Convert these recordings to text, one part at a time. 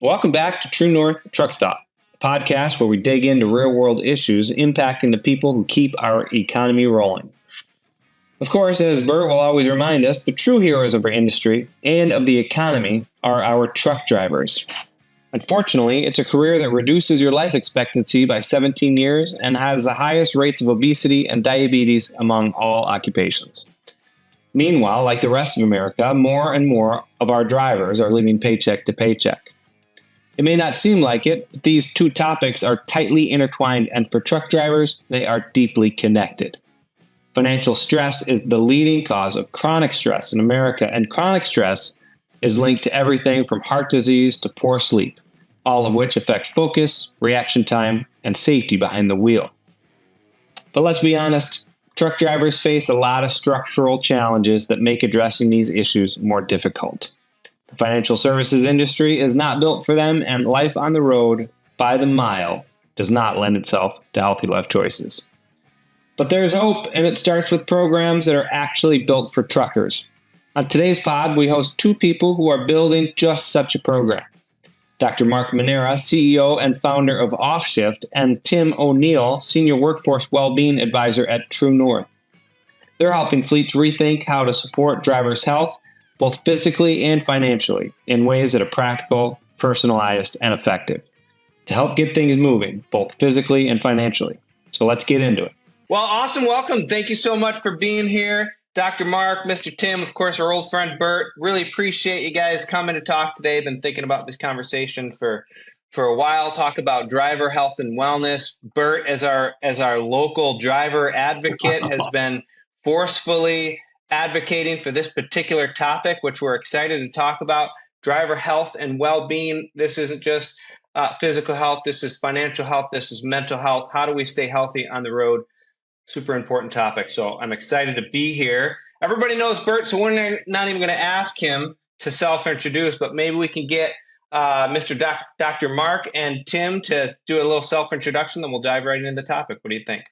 Welcome back to True North Truck Stop, the podcast where we dig into real-world issues impacting the people who keep our economy rolling. Of course, as Bert will always remind us, the true heroes of our industry and of the economy are our truck drivers. Unfortunately, it's a career that reduces your life expectancy by 17 years and has the highest rates of obesity and diabetes among all occupations. Meanwhile, like the rest of America, more and more of our drivers are living paycheck to paycheck. It may not seem like it, but these two topics are tightly intertwined, and for truck drivers, they are deeply connected. Financial stress is the leading cause of chronic stress in America, and chronic stress is linked to everything from heart disease to poor sleep, all of which affect focus, reaction time, and safety behind the wheel. But let's be honest, truck drivers face a lot of structural challenges that make addressing these issues more difficult. The financial services industry is not built for them, and life on the road by the mile does not lend itself to healthy life choices. But there's hope, and it starts with programs that are actually built for truckers. On today's pod, we host two people who are building just such a program. Dr. Mark Manera, CEO and founder of Offshift, and Tim O'Neill, Senior Workforce Wellbeing Advisor at TrueNorth. They're helping fleets rethink how to support drivers' health, both physically and financially, in ways that are practical, personalized, and effective, to help get things moving, both physically and financially. So let's get into it. Well, awesome. Welcome. Thank you so much for being here. Dr. Mark, Mr. Tim, of course, our old friend Bert. Really appreciate you guys coming to talk today. Been thinking about this conversation for a while. Talk about driver health and wellness. Bert, as our local driver advocate, has been forcefully advocating for this particular topic, which we're excited to talk about. Driver health and well-being. This isn't just physical health. This is financial health. This is mental health. How do we stay healthy on the road? Super important topic. So I'm excited to be here. Everybody knows Bert, so we're not even going to ask him to self-introduce, but maybe we can get Dr. Mark and Tim to do a little self-introduction, then we'll dive right into the topic. What do you think?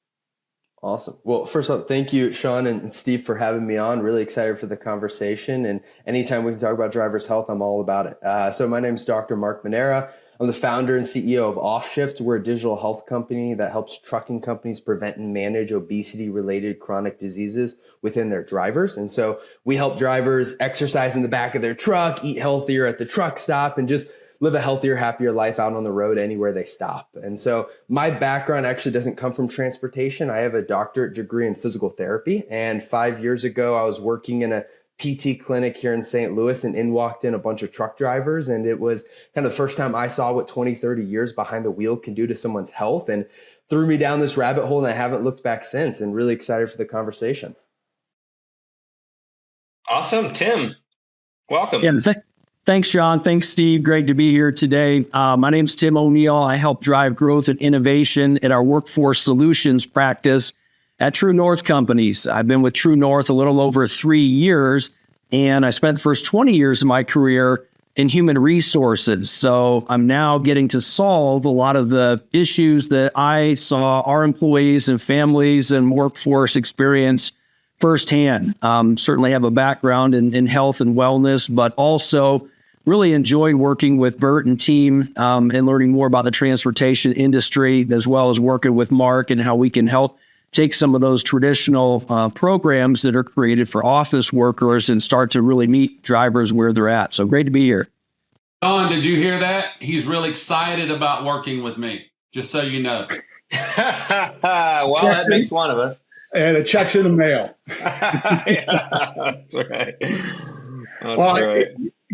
Awesome. Well, first off, thank you, Sean and Steve, for having me on. Really excited for the conversation. And anytime we can talk about drivers' health, I'm all about it. So my name is Dr. Mark Manera. I'm the founder and CEO of Offshift. We're a digital health company that helps trucking companies prevent and manage obesity-related chronic diseases within their drivers. And so we help drivers exercise in the back of their truck, eat healthier at the truck stop, and just live a healthier, happier life out on the road anywhere they stop. And so my background actually doesn't come from transportation. I have a doctorate degree in physical therapy. And 5 years ago, I was working in a PT clinic here in St. Louis, and in walked in a bunch of truck drivers. And it was kind of the first time I saw what 20, 30 years behind the wheel can do to someone's health, and threw me down this rabbit hole. And I haven't looked back since, and really excited for the conversation. Awesome. Tim, welcome. Yeah, thanks, Sean. Thanks, Steve. Great to be here today. My name's Tim O'Neill. I help drive growth and innovation in our workforce solutions practice at TrueNorth Companies. I've been with TrueNorth a little over 3 years, and I spent the first 20 years of my career in human resources. So I'm now getting to solve a lot of the issues that I saw our employees and families and workforce experience firsthand. Certainly have a background in health and wellness, but also really enjoyed working with Bert and team and learning more about the transportation industry, as well as working with Mark and how we can help take some of those traditional programs that are created for office workers and start to really meet drivers where they're at. So great to be here. Sean, did you hear that? He's really excited about working with me, just so you know. Well, that makes one of us. And the check's in the mail. Yeah, that's right.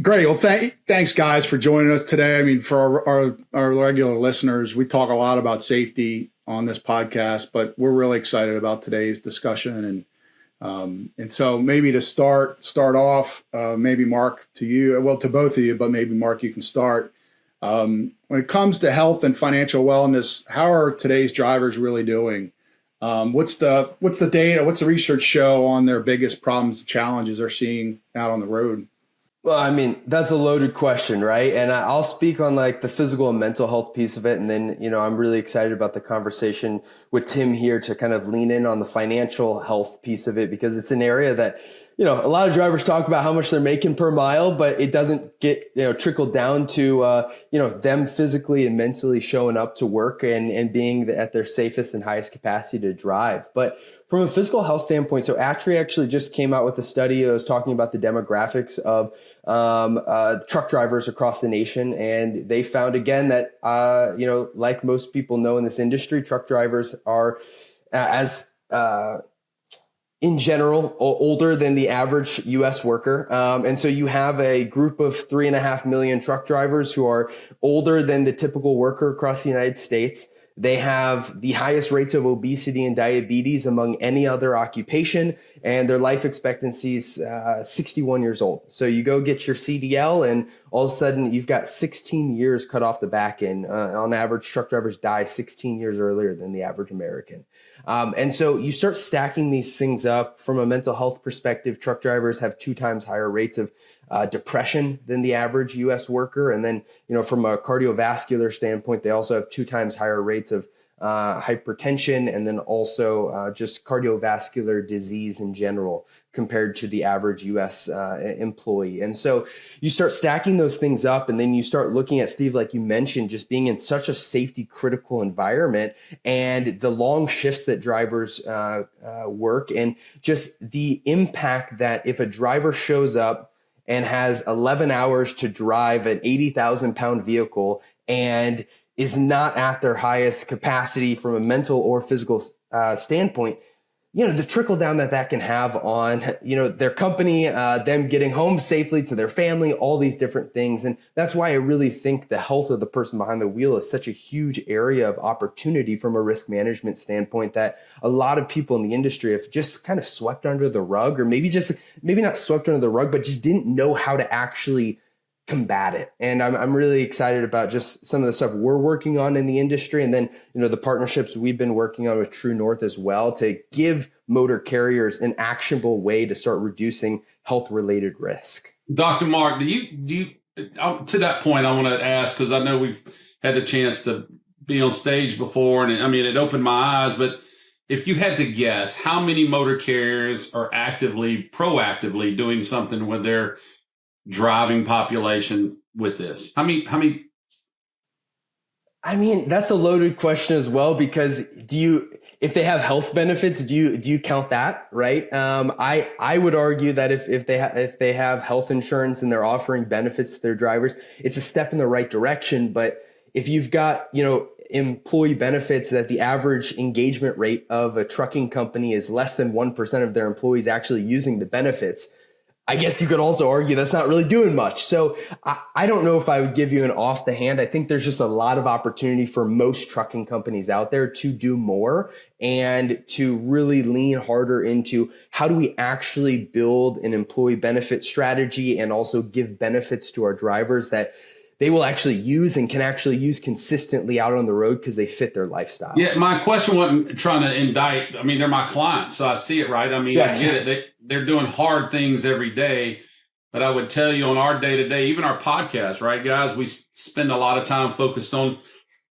Great. Well, thanks, guys, for joining us today. I mean, for our regular listeners, we talk a lot about safety on this podcast, but we're really excited about today's discussion. And so maybe to start off, maybe Mark, to both of you, but maybe Mark, you can start. When it comes to health and financial wellness, how are today's drivers really doing? What's the data? What's the research show on their biggest problems, challenges they're seeing out on the road? Well, I mean, that's a loaded question, right? And I'll speak on like the physical and mental health piece of it. And then, I'm really excited about the conversation with Tim here to kind of lean in on the financial health piece of it, because it's an area that a lot of drivers talk about how much they're making per mile, but it doesn't get, trickled down to, them physically and mentally showing up to work and being at their safest and highest capacity to drive. But from a physical health standpoint, so ATRI actually just came out with a study that was talking about the demographics of truck drivers across the nation. And they found again that, like most people know in this industry, truck drivers are in general, older than the average U.S. worker. And so you have a group of 3.5 million truck drivers who are older than the typical worker across the United States. They have the highest rates of obesity and diabetes among any other occupation, and their life expectancy is 61 years old. So you go get your CDL, and all of a sudden you've got 16 years cut off the back end. On average, truck drivers die 16 years earlier than the average American. And so you start stacking these things up from a mental health perspective. Truck drivers have 2 times higher rates of depression than the average U.S. worker. And then, from a cardiovascular standpoint, they also have 2 times higher rates of hypertension, and then also just cardiovascular disease in general compared to the average U.S. Employee. And so you start stacking those things up, and then you start looking at, Steve, like you mentioned, just being in such a safety critical environment and the long shifts that drivers work, and just the impact that if a driver shows up and has 11 hours to drive an 80,000 pound vehicle and is not at their highest capacity from a mental or physical standpoint, the trickle down that can have on, their company, them getting home safely to their family, all these different things. And that's why I really think the health of the person behind the wheel is such a huge area of opportunity from a risk management standpoint that a lot of people in the industry have just kind of swept under the rug, or maybe not swept under the rug, but just didn't know how to actually combat it. And I'm really excited about just some of the stuff we're working on in the industry. And then, the partnerships we've been working on with TrueNorth as well, to give motor carriers an actionable way to start reducing health related risk. Dr. Mark, do you to that point, I want to ask, because I know we've had a chance to be on stage before, and it opened my eyes, but if you had to guess, how many motor carriers are proactively doing something with their driving population with this? How many? That's a loaded question as well, because if they have health benefits, do you count that, right? I would argue that if they have health insurance and they're offering benefits to their drivers, it's a step in the right direction. But if you've got, employee benefits that the average engagement rate of a trucking company is less than 1% of their employees actually using the benefits, I guess you could also argue that's not really doing much. So I don't know if I would give you an off the hand. I think there's just a lot of opportunity for most trucking companies out there to do more and to really lean harder into how do we actually build an employee benefit strategy and also give benefits to our drivers that they will actually use and can actually use consistently out on the road because they fit their lifestyle. Yeah, my question wasn't trying to indict. They're my clients, so I see it, right? I get it. They're doing hard things every day. But I would tell you on our day-to-day, even our podcast, right, guys, we spend a lot of time focused on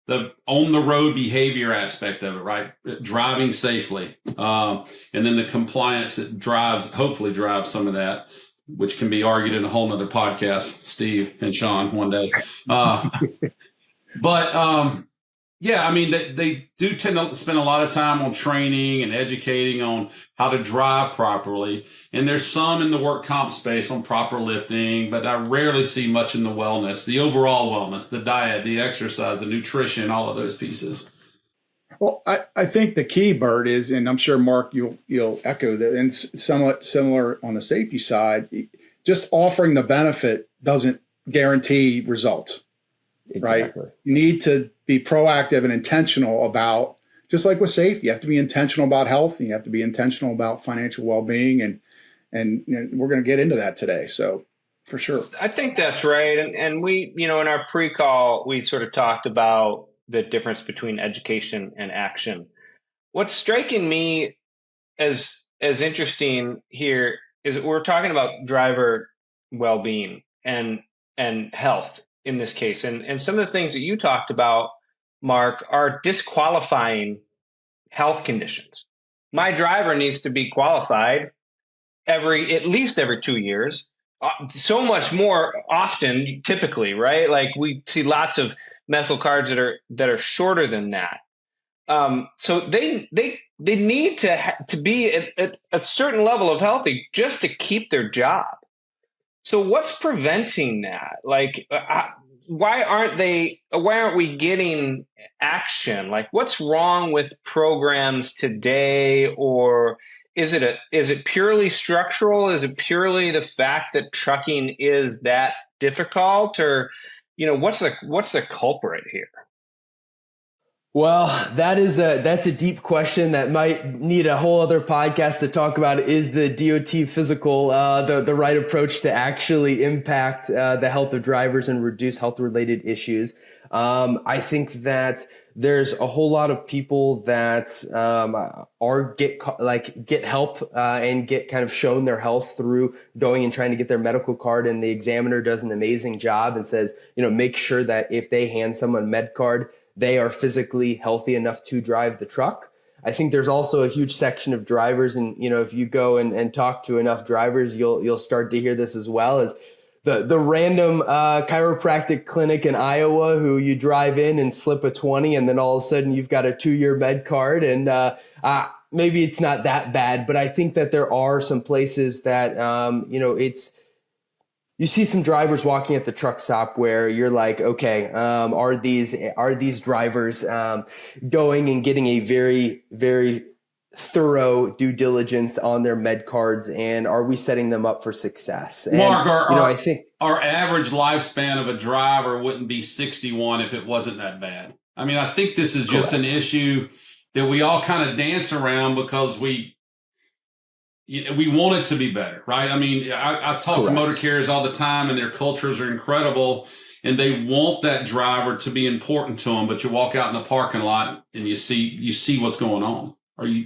the on-the-road behavior aspect of it, right? Driving safely. And then the compliance that hopefully drives some of that, which can be argued in a whole nother podcast, Steve and Sean, one day. They do tend to spend a lot of time on training and educating on how to drive properly. And there's some in the work comp space on proper lifting, but I rarely see much in the wellness, the overall wellness, the diet, the exercise, the nutrition, all of those pieces. Well, I think the key, Bert, is, and I'm sure, Mark, you'll echo that, and somewhat similar on the safety side, just offering the benefit doesn't guarantee results. Exactly. Right? You need to be proactive and intentional about, just like with safety, you have to be intentional about health, and you have to be intentional about financial well-being, and we're going to get into that today. So for sure. I think that's right. And we, in our pre-call, we sort of talked about the difference between education and action. What's striking me as interesting here is that we're talking about driver well-being and health in this case. And some of the things that you talked about, Mark, are disqualifying health conditions. My driver needs to be qualified at least every 2 years, so much more often, typically, right? Like we see lots of medical cards that are shorter than that. So they need to be at a certain level of healthy just to keep their job. So what's preventing that? Like, why aren't we getting action? Like, what's wrong with programs today? Or is it purely structural? Is it purely the fact that trucking is that difficult? Or, what's the culprit here? Well, that's a deep question that might need a whole other podcast to talk about. Is the DOT physical the right approach to actually impact the health of drivers and reduce health related issues? I think that there's a whole lot of people that get help and get kind of shown their health through going and trying to get their medical card, and the examiner does an amazing job and says, make sure that if they hand someone med card, they are physically healthy enough to drive the truck. I think there's also a huge section of drivers, and if you go and talk to enough drivers, you'll start to hear this as well, as the random chiropractic clinic in Iowa who you drive in and slip a 20, and then all of a sudden you've got a 2-year med card, and maybe it's not that bad, but I think that there are some places that you see some drivers walking at the truck stop where you're like, okay, are these drivers going and getting a very, very thorough due diligence on their med cards, and are we setting them up for success? And, Mark, I think our average lifespan of a driver wouldn't be 61 if it wasn't that bad. I mean, I think this is just an issue that we all kind of dance around because we want it to be better, right? I mean, I talk to motor carriers all the time, and their cultures are incredible, and they want that driver to be important to them. But you walk out in the parking lot and you see what's going on, or you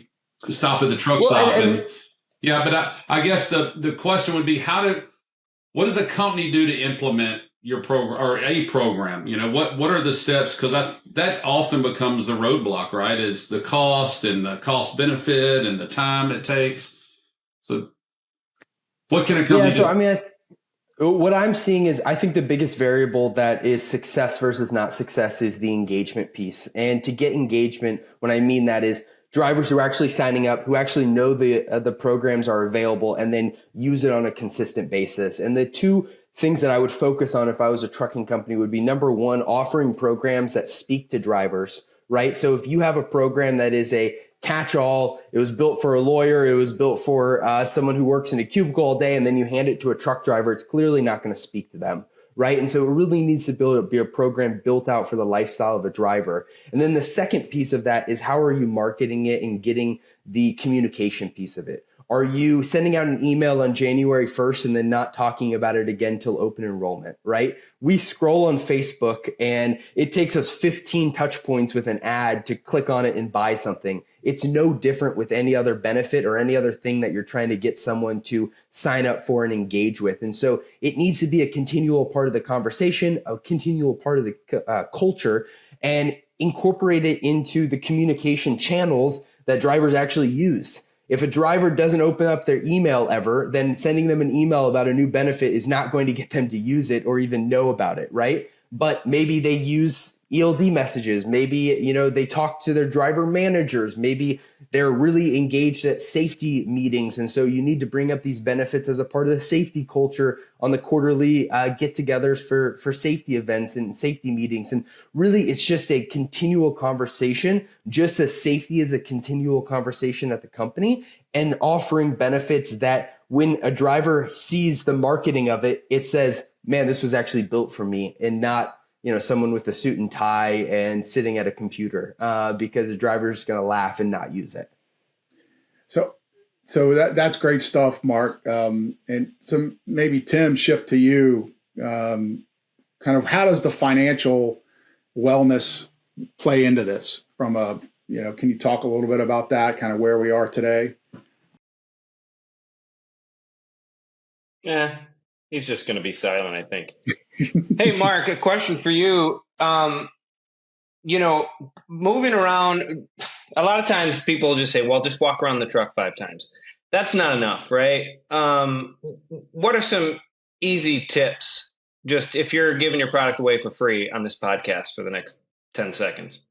stop at the truck stop, but I guess the question would be, what does a company do to implement your program or a program? What are the steps? Because that often becomes the roadblock, right? Is the cost and the cost benefit and the time it takes. So what can a company do? So, I mean, what I'm seeing is, I think the biggest variable that is success versus not success is the engagement piece. And to get engagement, what I mean that is drivers who are actually signing up, who actually know the programs are available, and then use it on a consistent basis. And the two things that I would focus on if I was a trucking company would be, number one, offering programs that speak to drivers, right? So if you have a program that is a catch-all, it was built for a lawyer, it was built for someone who works in a cubicle all day, and then you hand it to a truck driver, it's clearly not going to speak to them, right? And so it really needs to be a program built out for the lifestyle of a driver. And then the second piece of that is, how are you marketing it and getting the communication piece of it? Are you sending out an email on January 1st and then not talking about it again till open enrollment, right? We scroll on Facebook and it takes us 15 touch points with an ad to click on it and buy something. It's no different with any other benefit or any other thing that you're trying to get someone to sign up for and engage with. And so it needs to be a continual part of the conversation, a continual part of the culture, and incorporate it into the communication channels that drivers actually use. If a driver doesn't open up their email ever, then sending them an email about a new benefit is not going to get them to use it or even know about it, right? But maybe they use ELD messages. Maybe, they talk to their driver managers. Maybe they're really engaged at safety meetings. And so you need to bring up these benefits as a part of the safety culture on the quarterly get-togethers for safety events and safety meetings. And really, it's just a continual conversation, just as safety is a continual conversation at the company, and offering benefits that when a driver sees the marketing of it, it says, man, this was actually built for me, and not, someone with a suit and tie and sitting at a computer, because the driver is going to laugh and not use it. So that's great stuff, Mark. And so maybe Tim, shift to you. Kind of how does the financial wellness play into this from can you talk a little bit about that, kind of where we are today? Yeah. He's just going to be silent, I think. Hey, Mark, a question for you. Moving around, a lot of times people just say, well, just walk around the truck 5 times. that's not enough, right? What are some easy tips, just if you're giving your product away for free on this podcast for the next 10 seconds?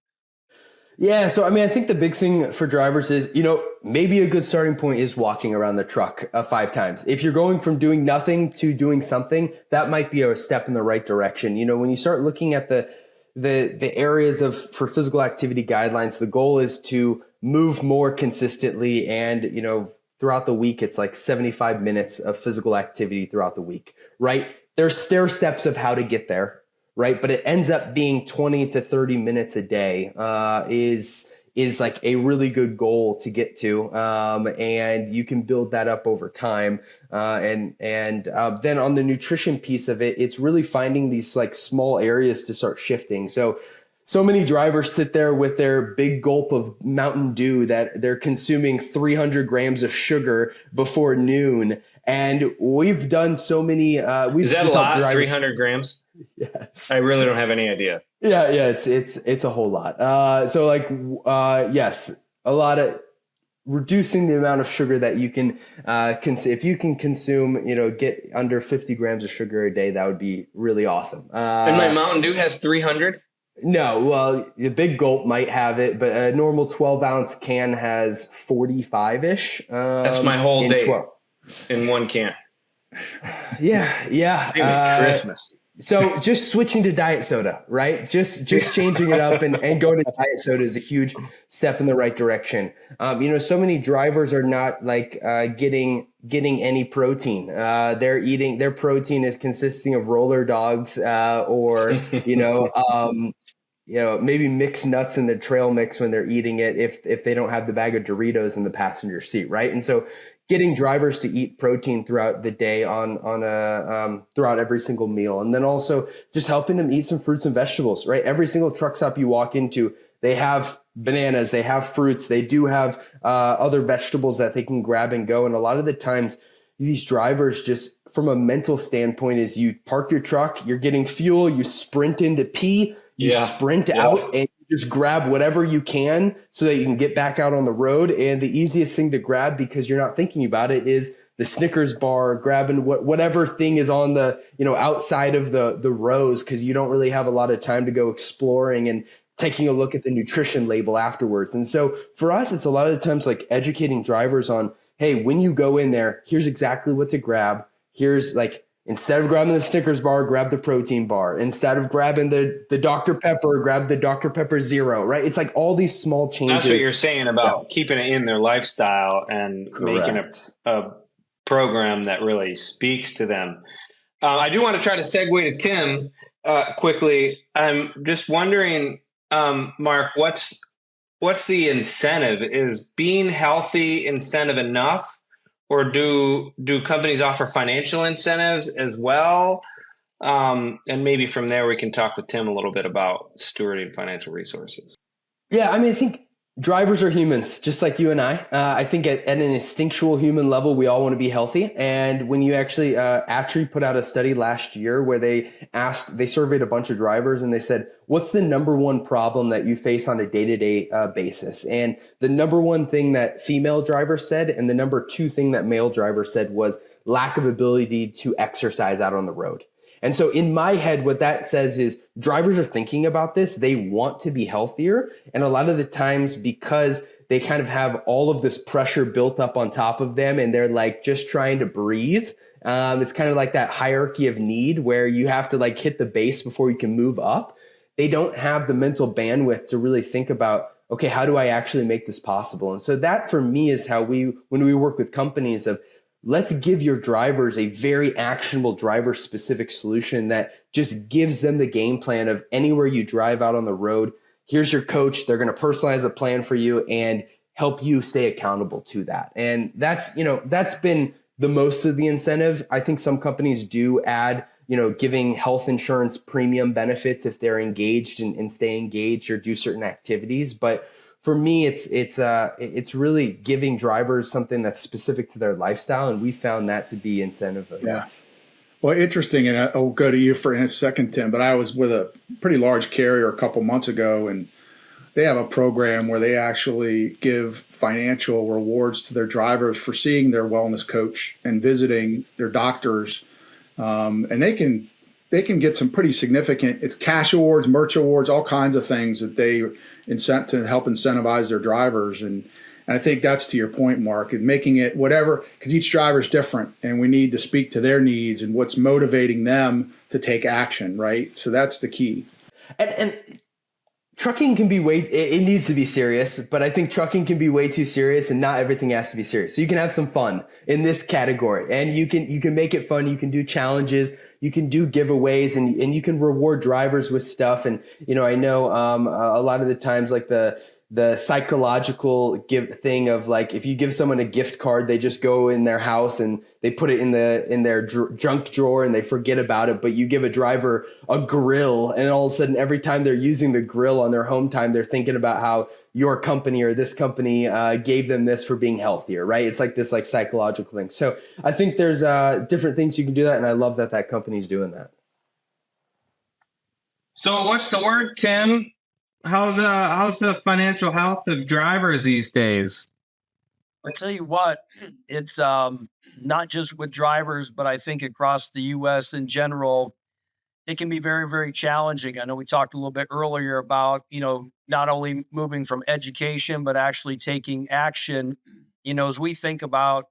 Yeah. So, I mean, I think the big thing for drivers is, maybe a good starting point is walking around the truck 5 times. If you're going from doing nothing to doing something, that might be a step in the right direction. When you start looking at the areas for physical activity guidelines, the goal is to move more consistently. And, throughout the week, it's like 75 minutes of physical activity throughout the week, right? There's stair steps of how to get there. Right. But it ends up being 20 to 30 minutes a day is like a really good goal to get to. And you can build that up over time. And then on the nutrition piece of it, it's really finding these like small areas to start shifting. So many drivers sit there with their big gulp of Mountain Dew that they're consuming 300 grams of sugar before noon. And we've done so many. Is that a lot? 300 grams? Yes. I really don't have any idea. Yeah. It's a whole lot. Yes, a lot of reducing the amount of sugar that you can if you can consume, get under 50 grams of sugar a day, that would be really awesome. And my Mountain Dew has 300? No, well, the big gulp might have it, but a normal 12-ounce can has 45-ish. That's my whole day in one can. Yeah. Christmas. So just switching to diet soda, right? Just changing it up and going to diet soda is a huge step in the right direction. So many drivers are not like getting any protein. Their protein is consisting of roller dogs or maybe mixed nuts in the trail mix when they're eating it if they don't have the bag of Doritos in the passenger seat, right? And so getting drivers to eat protein throughout the day throughout every single meal. And then also just helping them eat some fruits and vegetables, right? Every single truck stop you walk into, they have bananas, they have fruits, they do have other vegetables that they can grab and go. And a lot of the times these drivers, just from a mental standpoint, is you park your truck, you're getting fuel, you sprint into pee, you sprint out and just grab whatever you can so that you can get back out on the road. And the easiest thing to grab, because you're not thinking about it, is the Snickers bar, grabbing whatever thing is on the, outside of the rows, because you don't really have a lot of time to go exploring and taking a look at the nutrition label afterwards. And so for us, it's a lot of the times like educating drivers on, hey, when you go in there, here's exactly what to grab. Here's like, instead of grabbing the Snickers bar, grab the protein bar. Instead of grabbing the Dr. Pepper, grab the Dr. Pepper Zero, right? It's like all these small changes. That's what you're saying about keeping it in their lifestyle and making a program that really speaks to them. I do want to try to segue to Tim quickly. I'm just wondering, Mark, what's the incentive? Is being healthy incentive enough? Or do companies offer financial incentives as well? And maybe from there we can talk with Tim a little bit about stewarding financial resources. Yeah, I mean, I think drivers are humans, just like you and I. I think at an instinctual human level, we all want to be healthy. And when you actually, ATRI put out a study last year where they surveyed a bunch of drivers and they said, what's the number one problem that you face on a day-to-day basis? And the number one thing that female drivers said and the number two thing that male drivers said was lack of ability to exercise out on the road. And so in my head, what that says is drivers are thinking about this. They want to be healthier. And a lot of the times, because they kind of have all of this pressure built up on top of them and they're like just trying to breathe. It's kind of like that hierarchy of need where you have to like hit the base before you can move up. They don't have the mental bandwidth to really think about, okay, how do I actually make this possible? And so that for me is how when we work with companies of, let's give your drivers a very actionable driver specific solution that just gives them the game plan of anywhere you drive out on the road. Here's your coach. They're going to personalize a plan for you and help you stay accountable to that. And that's been the most of the incentive. I think some companies do add, giving health insurance premium benefits if they're engaged and stay engaged or do certain activities. But for me, it's really giving drivers something that's specific to their lifestyle, and we found that to be incentive enough. Well, interesting, and I'll go to you for a second, Tim. But I was with a pretty large carrier a couple months ago, and they have a program where they actually give financial rewards to their drivers for seeing their wellness coach and visiting their doctors. And they can get some pretty significant, it's cash awards, merch awards, all kinds of things that they incent to help incentivize their drivers. And I think that's to your point, Mark, and making it whatever, because each driver is different and we need to speak to their needs and what's motivating them to take action, right? So that's the key. And trucking can be it needs to be serious, but I think trucking can be way too serious, and not everything has to be serious. So you can have some fun in this category, and you can make it fun. You can do challenges, you can do giveaways, and you can reward drivers with stuff. And, I know a lot of the times, like the psychological thing of, like, if you give someone a gift card, they just go in their house and they put it in their junk drawer and they forget about it. But you give a driver a grill, and all of a sudden, every time they're using the grill on their home time, they're thinking about how your company or this company gave them this for being healthier, right? It's like this psychological thing. So I think there's different things you can do that, and I love that company's doing that. So what's the word, Tim? How's the financial health of drivers these days? I tell you what, it's not just with drivers, but I think across the U.S. in general, it can be very, very challenging. I know we talked a little bit earlier about, not only moving from education, but actually taking action. As we think about,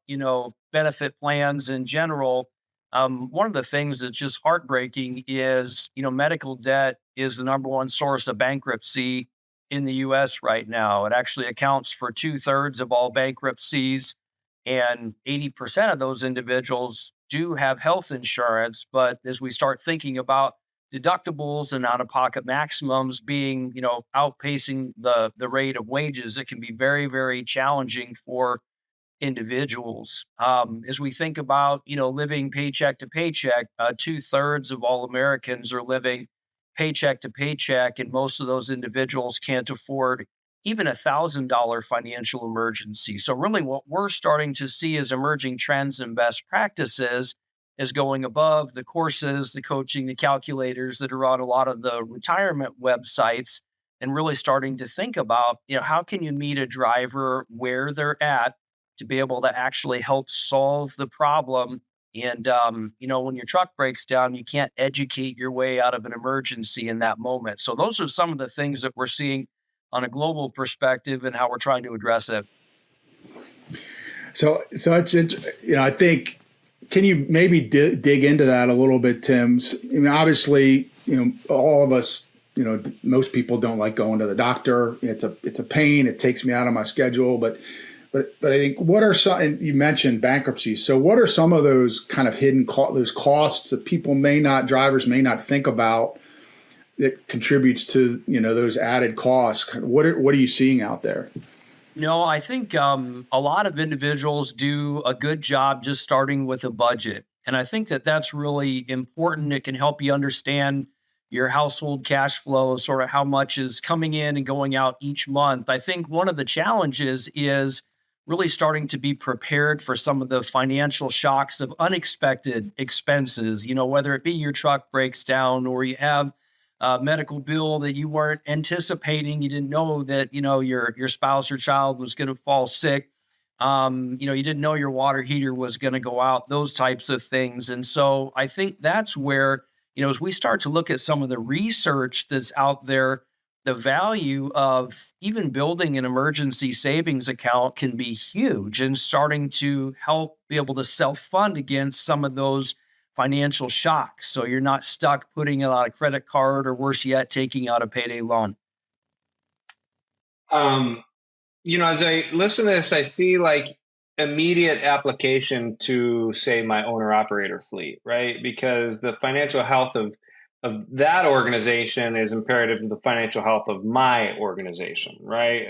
benefit plans in general, one of the things that's just heartbreaking is, medical debt is the number one source of bankruptcy in the U.S. right now. It actually accounts for 2/3 of all bankruptcies, and 80% of those individuals do have health insurance. But as we start thinking about deductibles and out-of-pocket maximums being, outpacing the rate of wages, it can be very, very challenging for individuals. As we think about, living paycheck to paycheck, 2/3 of all Americans are living paycheck to paycheck, and most of those individuals can't afford even $1,000 financial emergency. So really what we're starting to see as emerging trends and best practices is going above the courses, the coaching, the calculators that are on a lot of the retirement websites, and really starting to think about, how can you meet a driver where they're at to be able to actually help solve the problem. And, when your truck breaks down, you can't educate your way out of an emergency in that moment. So those are some of the things that we're seeing on a global perspective and how we're trying to address it. So it's, I think, can you maybe dig into that a little bit, Tim? I mean, obviously, all of us, most people don't like going to the doctor. It's a pain. It takes me out of my schedule, but I think what are some, and you mentioned bankruptcy. So what are some of those kind of hidden those costs that drivers may not think about that contributes to, those added costs? What are you seeing out there? I think a lot of individuals do a good job just starting with a budget. And I think that that's really important. It can help you understand your household cash flow, sort of how much is coming in and going out each month. I think one of the challenges is really starting to be prepared for some of the financial shocks of unexpected expenses, whether it be your truck breaks down or you have a medical bill that you weren't anticipating. You didn't know that, your spouse or child was going to fall sick. You didn't know your water heater was going to go out, those types of things. And so I think that's where, as we start to look at some of the research that's out there, the value of even building an emergency savings account can be huge, and starting to help be able to self-fund against some of those financial shocks. So you're not stuck putting it on a credit card, or worse yet, taking out a payday loan. As I listen to this, I see like immediate application to, say, my owner operator fleet, right? Because the financial health of that organization is imperative to the financial health of my organization, right?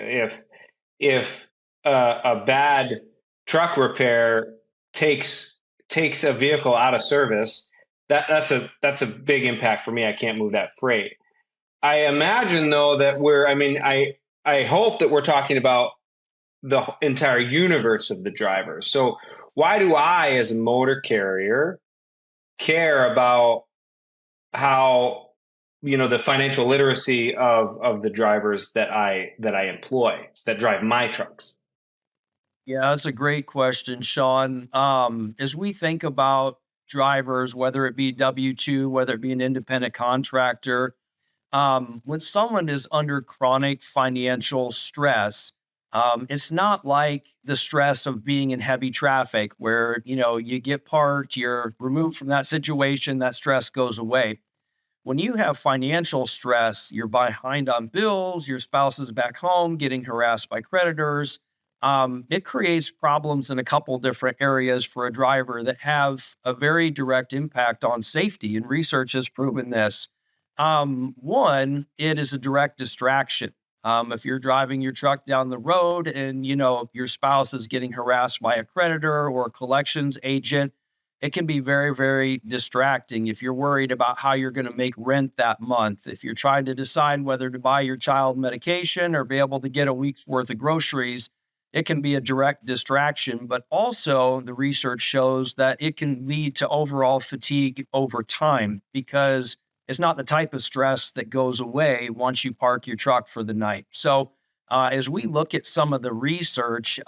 If a bad truck repair takes a vehicle out of service, that's a big impact for me. I can't move that freight. I imagine though that I hope that we're talking about the entire universe of the drivers. So why do I, as a motor carrier, care about how the financial literacy of the drivers that I employ that drive my trucks? Yeah, that's a great question, Sean. As we think about drivers, whether it be W-2, whether it be an independent contractor, when someone is under chronic financial stress, it's not like the stress of being in heavy traffic where, you get parked, you're removed from that situation, that stress goes away. When you have financial stress, you're behind on bills, your spouse is back home getting harassed by creditors. It creates problems in a couple different areas for a driver that have a very direct impact on safety, and research has proven this. One, it is a direct distraction. If you're driving your truck down the road and your spouse is getting harassed by a creditor or a collections agent, it can be very, very distracting. If you're worried about how you're going to make rent that month, if you're trying to decide whether to buy your child medication or be able to get a week's worth of groceries, it can be a direct distraction. But also the research shows that it can lead to overall fatigue over time, because it's not the type of stress that goes away once you park your truck for the night. So as we look at some of the research,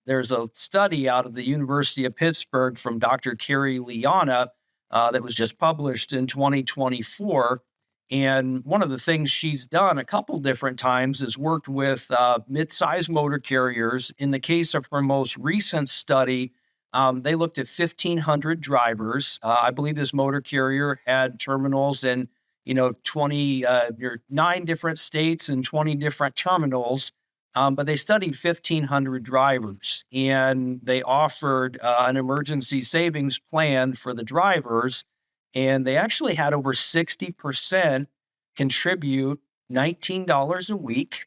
there's a study out of the University of Pittsburgh from Dr. Carrie Liana that was just published in 2024. And one of the things she's done a couple different times is worked with mid-sized motor carriers. In the case of her most recent study, they looked at 1,500 drivers. I believe this motor carrier had terminals in 9 different states and 20 different terminals. But they studied 1,500 drivers, and they offered an emergency savings plan for the drivers. And they actually had over 60% contribute $19 a week.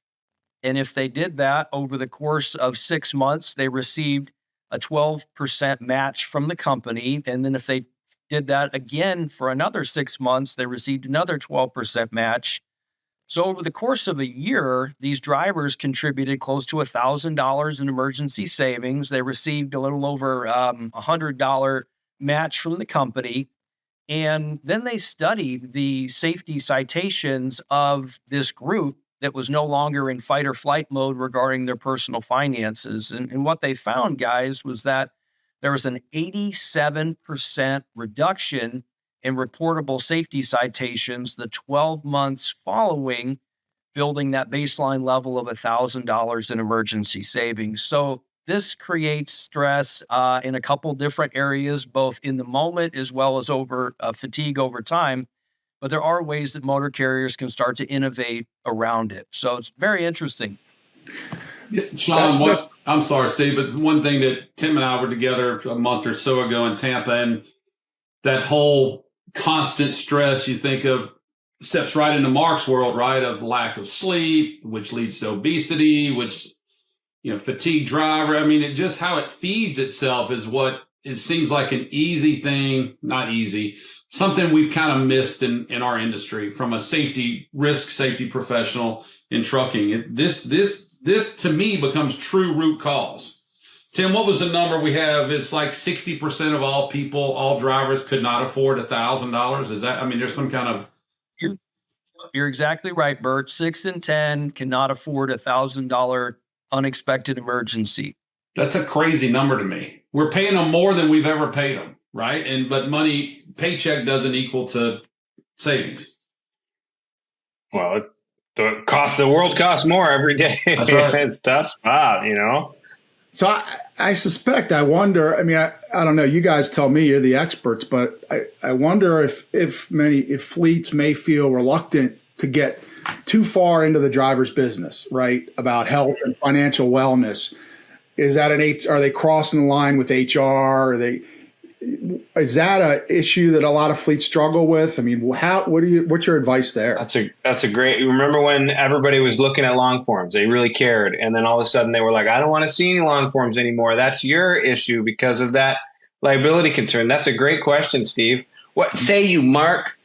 And if they did that over the course of 6 months, they received a 12% match from the company. And then if they did that again for another 6 months, they received another 12% match. So over the course of a year, these drivers contributed close to $1,000 in emergency savings. They received a little over $100 match from the company. And then they studied the safety citations of this group that was no longer in fight or flight mode regarding their personal finances. And what they found, guys, was that there was an 87% reduction in reportable safety citations the 12 months following building that baseline level of $1,000 in emergency savings. So this creates stress in a couple different areas, both in the moment as well as over fatigue over time. But there are ways that motor carriers can start to innovate around it. So it's very interesting. Sean, I'm sorry, Steve, but one thing that Tim and I were together a month or so ago in Tampa, and that whole constant stress you think of steps right into Mark's world, right? Of lack of sleep, which leads to obesity, which, fatigue driver. I mean, it just how it feeds itself is what it seems like an easy thing, not easy, something we've kind of missed in our industry from a safety professional in trucking. This to me becomes true root cause. Tim, what was the number we have? It's like 60% of all drivers could not afford $1,000. Is that, there's some kind of. You're exactly right, Bert. 6 in 10 cannot afford $1,000 unexpected emergency. That's a crazy number to me. We're paying them more than we've ever paid them, right? But paycheck doesn't equal to savings. Well, the cost of the world costs more every day. That's right. It's a tough spot, So I suspect, I wonder, I don't know, you guys tell me, you're the experts, but I wonder if fleets may feel reluctant to get too far into the driver's business, right? About health and financial wellness. Is that are they crossing the line with HR? Is that an issue that a lot of fleets struggle with? What's your advice there? That's a great. You remember when everybody was looking at long forms? They really cared, and then all of a sudden they were like, "I don't want to see any long forms anymore." That's your issue because of that liability concern. That's a great question, Steve. What say you, Mark?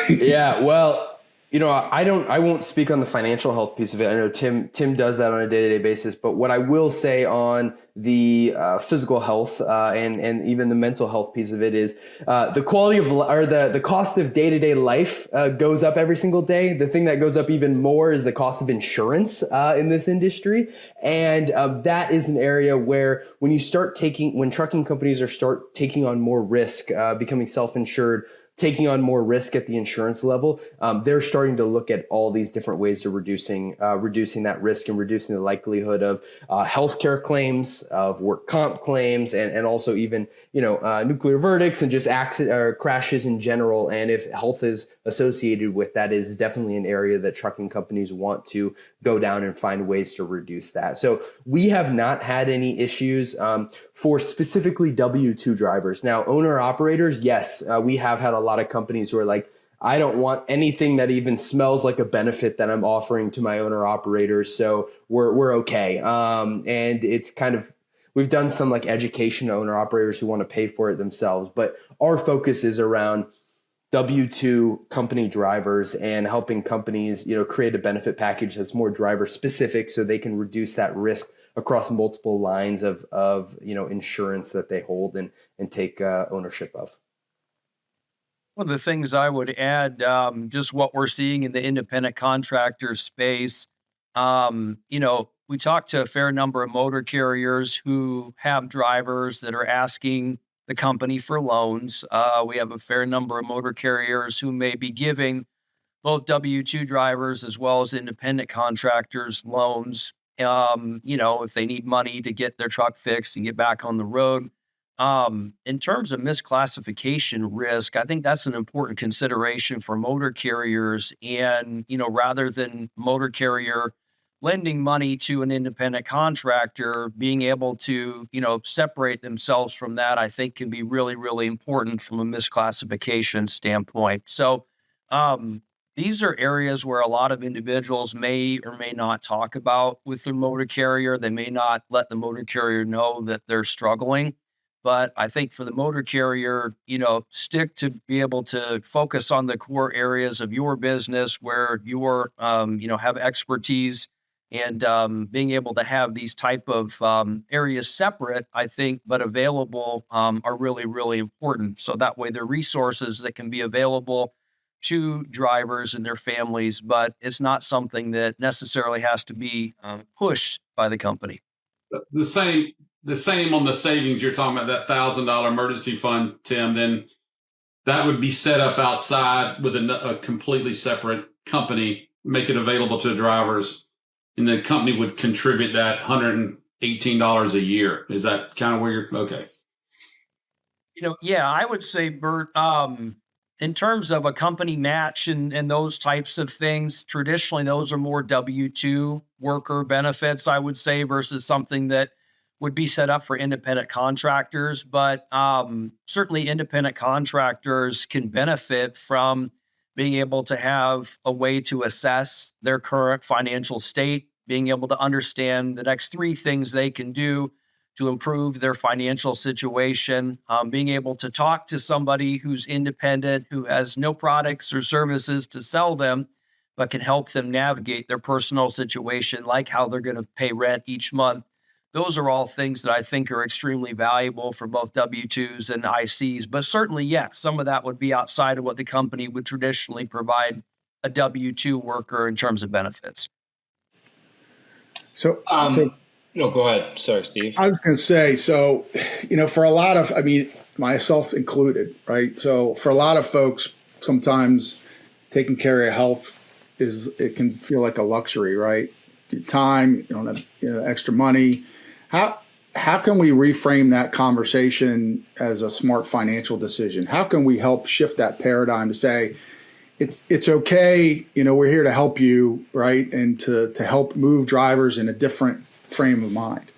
Yeah, well, I won't speak on the financial health piece of it. I know Tim does that on a day-to-day basis, but what I will say on the physical health and even the mental health piece of it is the quality of or the cost of day-to-day life goes up every single day. The thing that goes up even more is the cost of insurance in this industry, and that is an area where when trucking companies start taking on more risk, becoming self-insured, taking on more risk at the insurance level, they're starting to look at all these different ways of reducing that risk and reducing the likelihood of healthcare claims, of work comp claims, and also even nuclear verdicts and just accident or crashes in general. And if health is associated with that, is definitely an area that trucking companies want to go down and find ways to reduce that. So we have not had any issues for specifically W-2 drivers. Now, owner operators, yes, we have had a lot of companies who are like, I don't want anything that even smells like a benefit that I'm offering to my owner operators. So we're okay. And it's kind of, we've done some like education to owner operators who want to pay for it themselves, but our focus is around W-2 company drivers and helping companies, create a benefit package that's more driver specific so they can reduce that risk across multiple lines of insurance that they hold and take ownership of. One of the things I would add, just what we're seeing in the independent contractor space, we talked to a fair number of motor carriers who have drivers that are asking the company for loans. We have a fair number of motor carriers who may be giving both W-2 drivers as well as independent contractors loans, if they need money to get their truck fixed and get back on the road. In terms of misclassification risk, I think that's an important consideration for motor carriers. And, rather than motor carrier lending money to an independent contractor, being able to, separate themselves from that, I think can be really, really important from a misclassification standpoint. So, these are areas where a lot of individuals may or may not talk about with their motor carrier. They may not let the motor carrier know that they're struggling. But I think for the motor carrier, stick to be able to focus on the core areas of your business where you're, have expertise, and being able to have these type of areas separate, I think, but available are really, really important. So that way there are resources that can be available to drivers and their families, but it's not something that necessarily has to be pushed by the company. The same on the savings you're talking about, that $1,000 emergency fund, Tim, then that would be set up outside with a completely separate company, make it available to drivers, and the company would contribute that $118 a year. Is that kind of where you're okay? Yeah, I would say, Bert, in terms of a company match and those types of things, traditionally, those are more W-2 worker benefits, I would say, versus something that would be set up for independent contractors. But certainly independent contractors can benefit from being able to have a way to assess their current financial state, being able to understand the next 3 things they can do to improve their financial situation, being able to talk to somebody who's independent, who has no products or services to sell them, but can help them navigate their personal situation, like how they're going to pay rent each month. Those are all things that I think are extremely valuable for both W-2s and ICs. But certainly, yes, some of that would be outside of what the company would traditionally provide a W-2 worker in terms of benefits. So no, go ahead. Sorry, Steve. I was going to say, for a lot of, myself included, right? So for a lot of folks, sometimes taking care of health it can feel like a luxury, right? Your time, you don't have extra money. How can we reframe that conversation as a smart financial decision? How can we help shift that paradigm to say, it's okay, we're here to help you, right? And to help move drivers in a different frame of mind.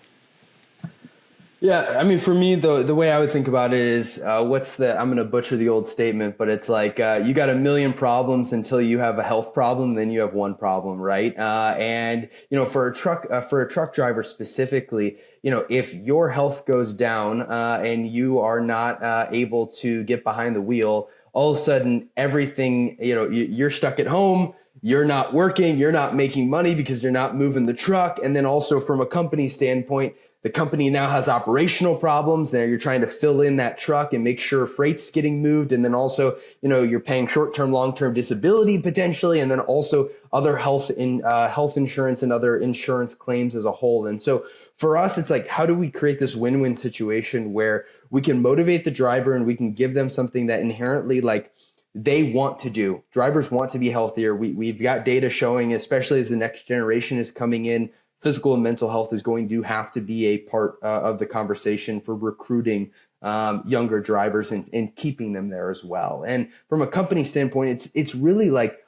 Yeah, for me, the way I would think about it is, I'm going to butcher the old statement, but it's like, you got a million problems until you have a health problem, then you have one problem, right? And for a truck driver specifically, if your health goes down and you are not able to get behind the wheel, all of a sudden everything, you're stuck at home, you're not working, you're not making money because you're not moving the truck. And then also from a company standpoint, the company now has operational problems. Now you're trying to fill in that truck and make sure freight's getting moved. And then also, you're paying short-term, long-term disability potentially, and then also other health insurance and other insurance claims as a whole. And so for us, it's like, how do we create this win-win situation where we can motivate the driver and we can give them something that inherently they want to do. Drivers want to be healthier. We've got data showing, especially as the next generation is coming in, physical and mental health is going to have to be a part of the conversation for recruiting younger drivers and keeping them there as well. And from a company standpoint, it's really like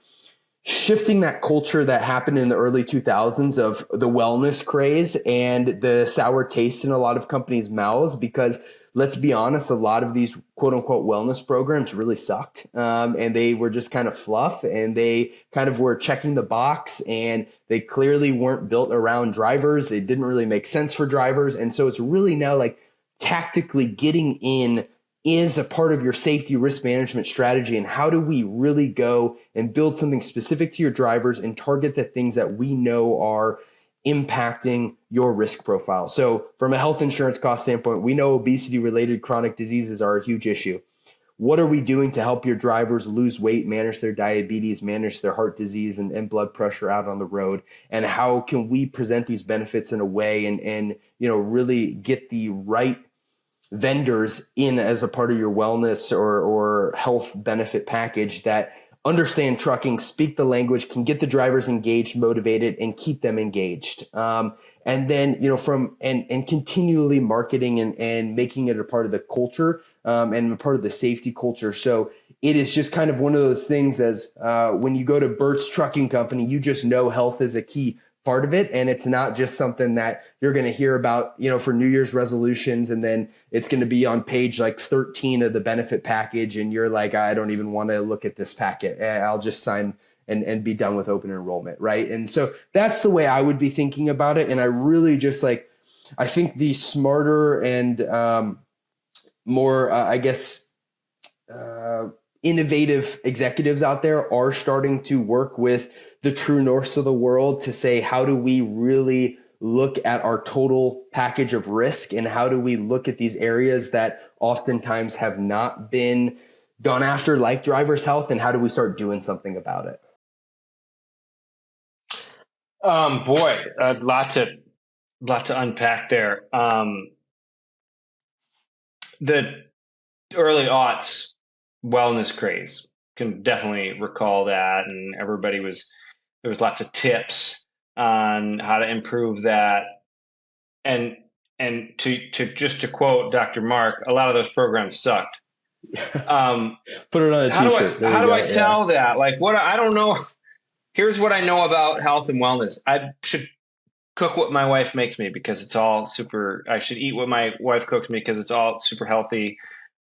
shifting that culture that happened in the early 2000s of the wellness craze and the sour taste in a lot of companies' mouths, because let's be honest, a lot of these quote unquote wellness programs really sucked. And they were just kind of fluff, and they kind of were checking the box, and they clearly weren't built around drivers. It didn't really make sense for drivers. And so it's really now like tactically getting in is a part of your safety risk management strategy. And how do we really go and build something specific to your drivers and target the things that we know are impacting your risk profile? So from a health insurance cost standpoint, we know obesity related chronic diseases are a huge issue. What are we doing to help your drivers lose weight, manage their diabetes, manage their heart disease and blood pressure out on the road? And how can we present these benefits in a way and really get the right vendors in as a part of your wellness or health benefit package that understand trucking, speak the language, can get the drivers engaged, motivated, and keep them engaged. And then, and continually marketing and making it a part of the culture and a part of the safety culture. So it is just kind of one of those things as when you go to Bert's trucking company, you just know health is a key part of it. And it's not just something that you're going to hear about, for New Year's resolutions. And then it's going to be on page like 13 of the benefit package. And you're like, I don't even want to look at this packet. I'll just sign and be done with open enrollment. Right. And so that's the way I would be thinking about it. And I really just I think the smarter and more, innovative executives out there are starting to work with the TrueNorths of the world to say, how do we really look at our total package of risk, and how do we look at these areas that oftentimes have not been gone after, like driver's health, and how do we start doing something about it? Lot to unpack there. The early aughts wellness craze, can definitely recall that, and there was lots of tips on how to improve that, and to quote Dr. Mark, a lot of those programs sucked. Put it on a t-shirt. How do I tell that? Like, what I don't know. Here's what I know about health and wellness. I should cook what my wife makes me because it's all super. I should eat what my wife cooks me because it's all super healthy.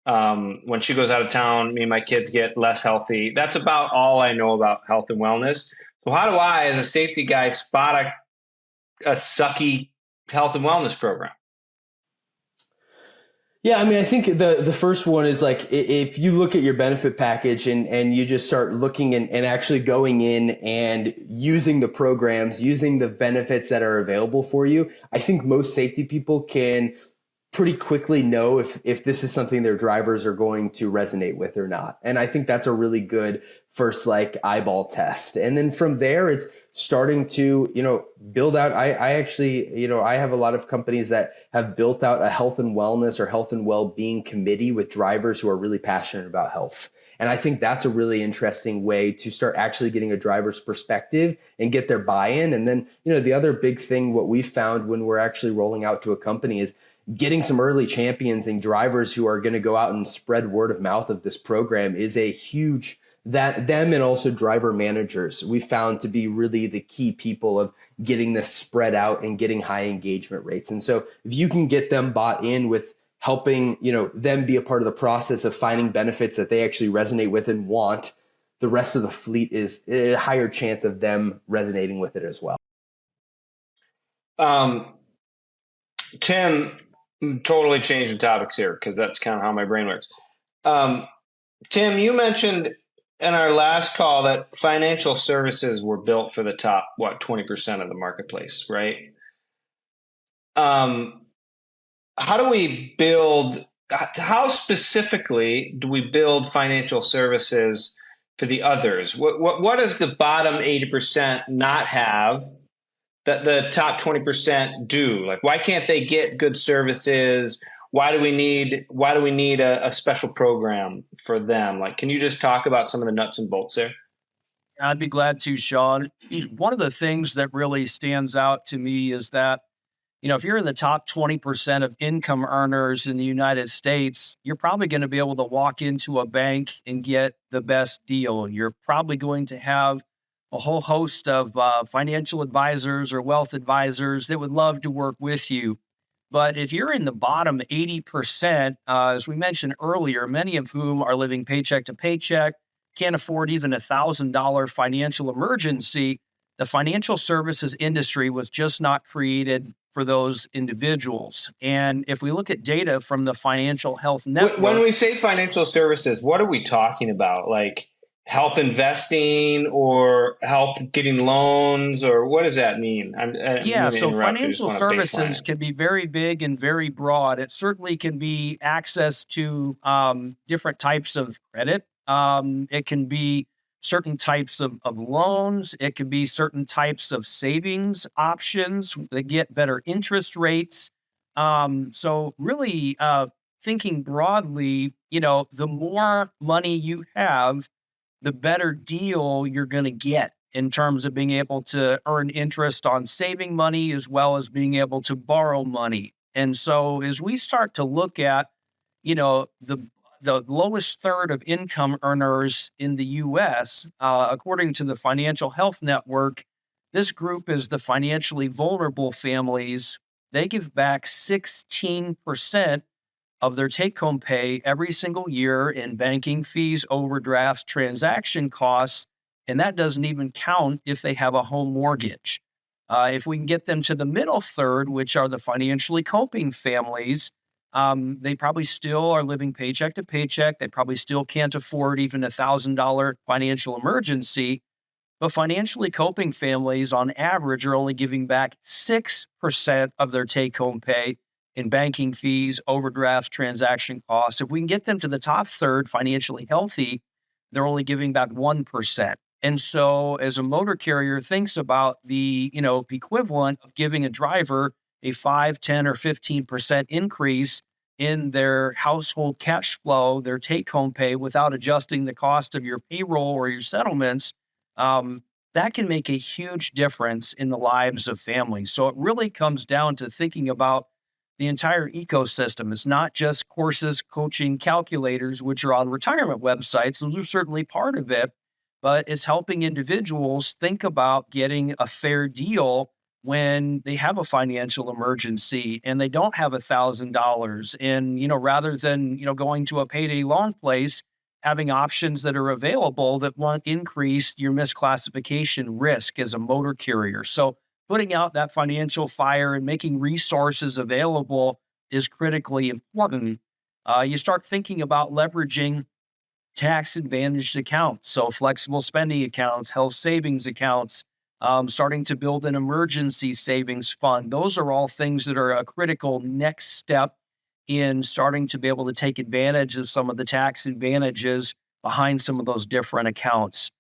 When she goes out of town, me and my kids get less healthy. That's about all I know about health and wellness. So how do I, as a safety guy, spot a sucky health and wellness program? Yeah, I mean, I think the first one is like, if you look at your benefit package and you just start looking and actually going in and using the programs, using the benefits that are available for you, I think most safety people can pretty quickly know if this is something their drivers are going to resonate with or not. And I think that's a really good first eyeball test. And then from there, it's starting to, build out. I actually, I have a lot of companies that have built out a health and wellness or health and well-being committee with drivers who are really passionate about health. And I think that's a really interesting way to start actually getting a driver's perspective and get their buy-in. And then, the other big thing, what we found when we're actually rolling out to a company is getting some early champions and drivers who are going to go out and spread word of mouth of this program is a huge, them and also driver managers we found to be really the key people of getting this spread out and getting high engagement rates. And so if you can get them bought in with helping, them be a part of the process of finding benefits that they actually resonate with and want, the rest of the fleet is a higher chance of them resonating with it as well. Tim, totally changing topics here because that's kind of how my brain works. Tim, you mentioned in our last call that financial services were built for the top, 20% of the marketplace, right? How specifically do we build financial services for the others? What does the bottom 80% not have that the top 20% do? Like, why can't they get good services? Why do we need a special program for them? Like, can you just talk about some of the nuts and bolts there? I'd be glad to, Sean. One of the things that really stands out to me is that, if you're in the top 20% of income earners in the United States, you're probably going to be able to walk into a bank and get the best deal. You're probably going to have a whole host of financial advisors or wealth advisors that would love to work with you. But if you're in the bottom 80%, as we mentioned earlier, many of whom are living paycheck to paycheck, can't afford even $1,000 financial emergency, the financial services industry was just not created for those individuals. And if we look at data from the Financial Health Network, when we say financial services, what are we talking about? Like help investing or help getting loans, or what does that mean? So financial services can be very big and very broad. It certainly can be access to different types of credit. It can be certain types of loans. It can be certain types of savings options that get better interest rates. So really thinking broadly, the more money you have, the better deal you're going to get in terms of being able to earn interest on saving money as well as being able to borrow money. And so as we start to look at, the lowest third of income earners in the U.S., according to the Financial Health Network, this group is the financially vulnerable families. They give back 16% of their take-home pay every single year in banking fees, overdrafts, transaction costs, and that doesn't even count if they have a home mortgage. If we can get them to the middle third, which are the financially coping families, they probably still are living paycheck to paycheck. They probably still can't afford even $1,000 financial emergency. But financially coping families, on average, are only giving back 6% of their take-home pay in banking fees, overdrafts, transaction costs. If we can get them to the top third, financially healthy, they're only giving back 1%. And so as a motor carrier thinks about the, equivalent of giving a driver a 5, 10, or 15% increase in their household cash flow, their take-home pay, without adjusting the cost of your payroll or your settlements, that can make a huge difference in the lives of families. So it really comes down to thinking about the entire ecosystem. It's not just courses, coaching, calculators, which are on retirement websites. Those are certainly part of it, but it's helping individuals think about getting a fair deal when they have a financial emergency and they don't have $1,000. And, rather than, going to a payday loan place, having options that are available that won't increase your misclassification risk as a motor carrier. So putting out that financial fire and making resources available is critically important. You start thinking about leveraging tax advantaged accounts, so flexible spending accounts, health savings accounts, starting to build an emergency savings fund. Those are all things that are a critical next step in starting to be able to take advantage of some of the tax advantages behind some of those different accounts.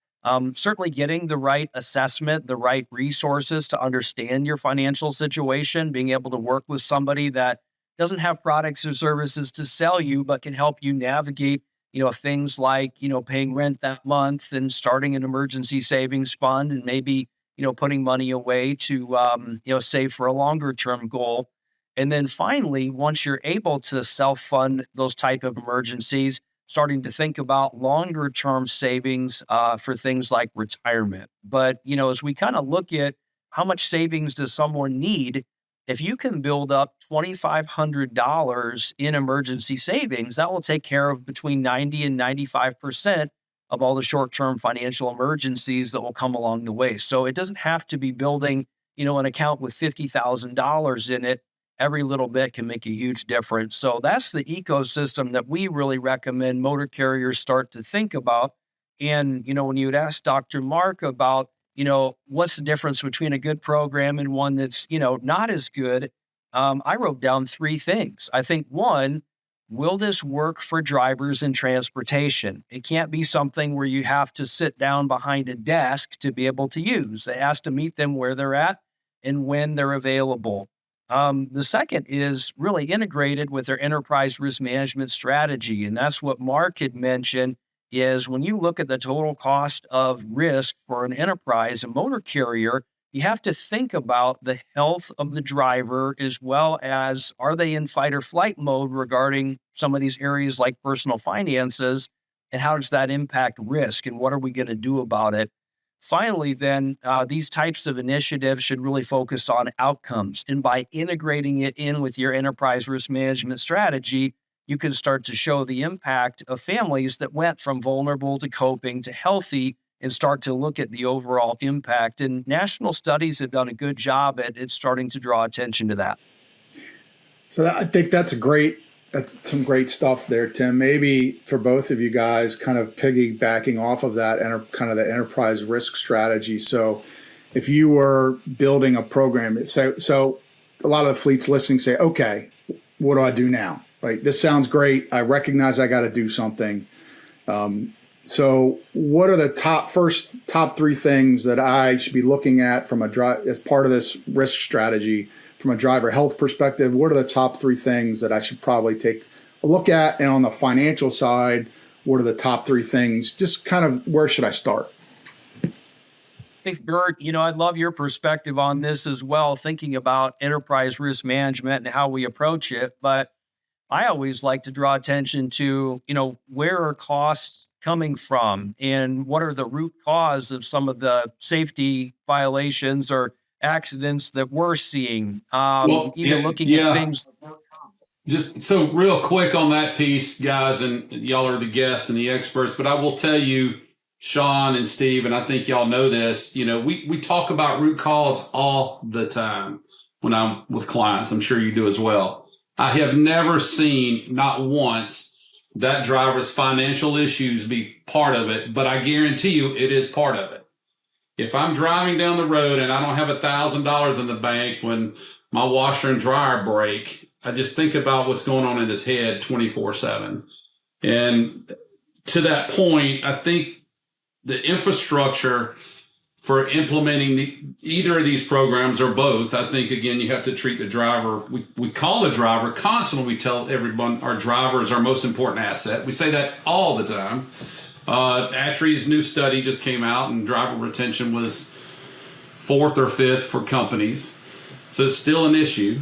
Certainly getting the right assessment, the right resources to understand your financial situation, being able to work with somebody that doesn't have products or services to sell you, but can help you navigate, things like, paying rent that month and starting an emergency savings fund and maybe, putting money away to, save for a longer term goal. And then finally, once you're able to self-fund those type of emergencies, starting to think about longer term savings for things like retirement. But, as we kind of look at how much savings does someone need, if you can build up $2,500 in emergency savings, that will take care of between 90 and 95% of all the short-term financial emergencies that will come along the way. So it doesn't have to be building, an account with $50,000 in it every little bit can make a huge difference. So that's the ecosystem that we really recommend motor carriers start to think about. And, when you'd ask Dr. Mark about, what's the difference between a good program and one that's, not as good, I wrote down three things. I think one, will this work for drivers in transportation? It can't be something where you have to sit down behind a desk to be able to use. It has to meet them where they're at and when they're available. The second is really integrated with their enterprise risk management strategy. And that's what Mark had mentioned is when you look at the total cost of risk for an enterprise, a motor carrier, you have to think about the health of the driver as well as are they in fight or flight mode regarding some of these areas like personal finances, and how does that impact risk and what are we going to do about it? Finally, then, these types of initiatives should really focus on outcomes. And by integrating it in with your enterprise risk management strategy, you can start to show the impact of families that went from vulnerable to coping to healthy and start to look at the overall impact. And national studies have done a good job at starting to draw attention to that. So I think that's some great stuff there, Tim. So for both of you guys, kind of piggybacking off of that kind of the enterprise risk strategy. So if you were building a program, so a lot of the fleets listening say, okay, what do I do now? Right? This sounds great. I recognize I got to do something. So what are the top three things that I should be looking at as part of this risk strategy from a driver health perspective? What are the top three things that I should probably take a look at? And on the financial side, what are the top three things? Just kind of where should I start? I think, Bert, I'd love your perspective on this as well, thinking about enterprise risk management and how we approach it. But I always like to draw attention to, where are costs coming from and what are the root cause of some of the safety violations or accidents that we're seeing, looking at things. Just so real quick on that piece, guys, and y'all are the guests and the experts, but I will tell you, Sean and Steve, and I think y'all know this, we talk about root cause all the time when I'm with clients. I'm sure you do as well. I have never seen, not once, that driver's financial issues be part of it, but I guarantee you it is part of it. If I'm driving down the road and I don't have $1,000 in the bank when my washer and dryer break, I just think about what's going on in his head 24/7. And to that point, I think the infrastructure for implementing either of these programs or both, I think, again, you have to treat the driver. We call the driver constantly. We tell everyone our driver is our most important asset. We say that all the time. ATRI's new study just came out and driver retention was 4th or 5th for companies. So it's still an issue.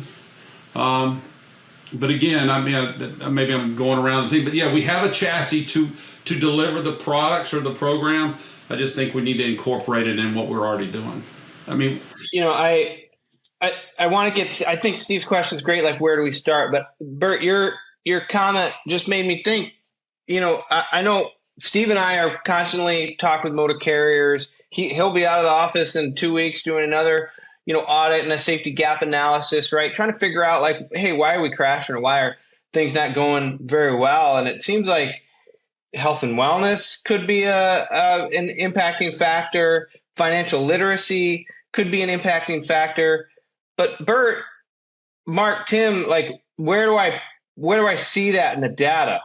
But again, maybe I'm going around the thing, but yeah, we have a chassis to deliver the products or the program. I just think we need to incorporate it in what we're already doing. I want to get to, I think Steve's question is great. Like, where do we start? But Bert, your comment just made me think, I know Steve and I are constantly talking with motor carriers. He'll be out of the office in 2 weeks doing another, audit and a safety gap analysis, right? Trying to figure out like, hey, why are we crashing or why are things not going very well? And it seems like health and wellness could be an impacting factor. Financial literacy could be an impacting factor. But Bert, Mark, Tim, like, where do I see that in the data,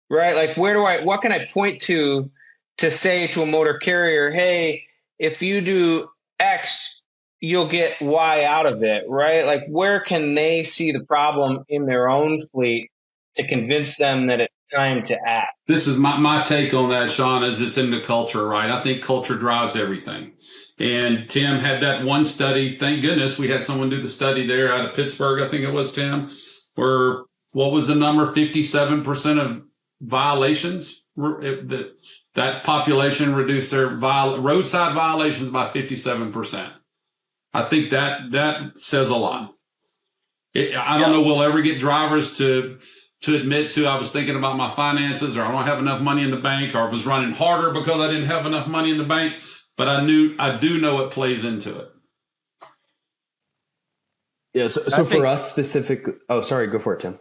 right? Like, what can I point to say to a motor carrier, hey, if you do X, you'll get Y out of it, right? Like, where can they see the problem in their own fleet to convince them that it's time to act? This is my take on that, Sean, is it's in the culture, right? I think culture drives everything. And Tim had that one study. Thank goodness we had someone do the study there out of Pittsburgh, I think it was, Tim, where what was the number? 57% of violations, that population reduced their roadside violations by 57%. I think that says a lot. I don't know we'll ever get drivers to admit to, I was thinking about my finances, or I don't have enough money in the bank, or I was running harder because I didn't have enough money in the bank. But I do know it plays into it. Yeah. So for us specifically, oh, sorry, go for it, Tim.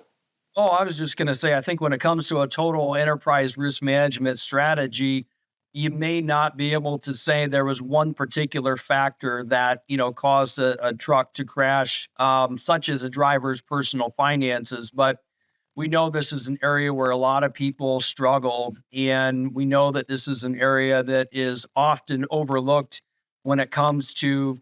Oh, I was just going to say, I think when it comes to a total enterprise risk management strategy, you may not be able to say there was one particular factor that, caused a truck to crash, such as a driver's personal finances. But we know this is an area where a lot of people struggle. And we know that this is an area that is often overlooked when it comes to,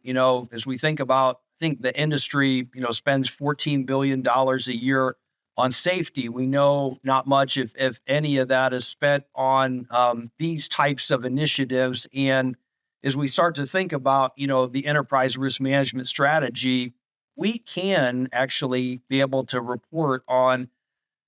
as we think about, I think the industry, spends $14 billion a year on safety. We know not much, if any of that is spent on these types of initiatives. And as we start to think about, the enterprise risk management strategy, we can actually be able to report on